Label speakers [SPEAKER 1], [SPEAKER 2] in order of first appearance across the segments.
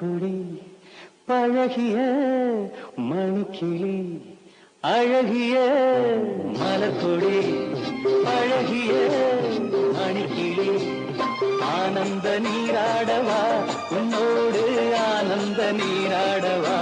[SPEAKER 1] மலக்குடி பழகிய மணிக்கிளி அழகிய மலக்குடி பழகிய மணிக்கிளி ஆனந்த நீராடவா உன்னோடு ஆனந்த நீராடவா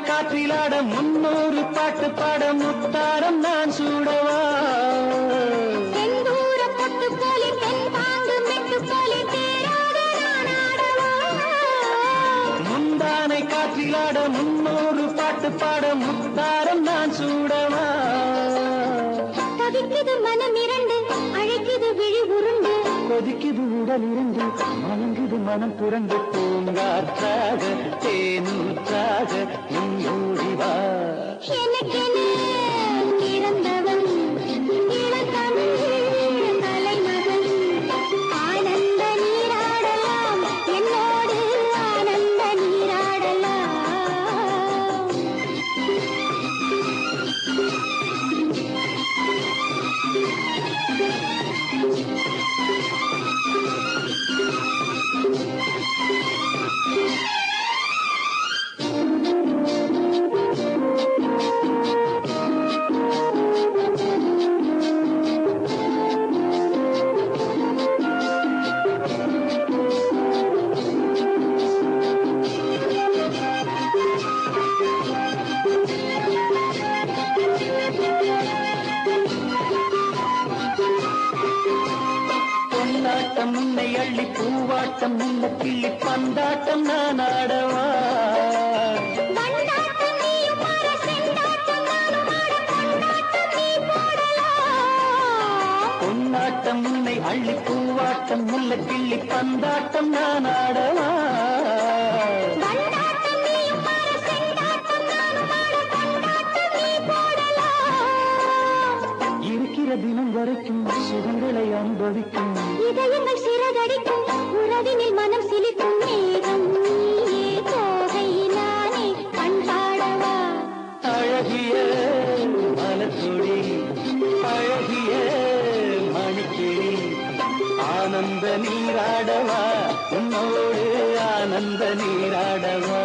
[SPEAKER 1] காற்றிலாட 300 பாட்டு பாட முத்தாரம் நான் சூடவா செந்தூர பொட்டு போலே தென்பாங்கு மெட்டு போலே தேராத நான் ஆடவா முந்தானை காற்றிலாட 300 பாட்டு பாட முத்தாரம் நான் சூடவா தவிக்குது மனம் இரண்டு அழைக்குது விழி உருண்டு கொதிக்குது உடல் இருந்து மயங்குது மனம் புரண்டு பூங்காற்றாக தேனூற்றாக நீயோடிவா எனக்கென பிறந்தவன் இளந்தமிழ் தலைமகன் ஆனந்த நீராடலாம் என்னோடு ஆனந்த நீராடலாம் முன்னை அள்ளி பூவாட்டம் முன்ன கிள்ளி பந்தாட்டம் நான் ஆடவா பொன்னாட்டம் முன்னை அள்ளி பூவாட்டம் முல்ல கிள்ளி பந்தாட்டம் நான் ஆடவா இருக்கிற தினம் வரைக்கும் சுகங்களை அனுபவிக்கும் இதயங்கள் சிறகடிக்கும் உறவினில் மனம் சிலிக்கும் மேகம் நீயே தோகை நானே கண்டாடவா அழகிய மலக்குடி அழகிய மணிக்கிளி ஆனந்த நீராடவா உன்னோடு ஆனந்த நீராடவா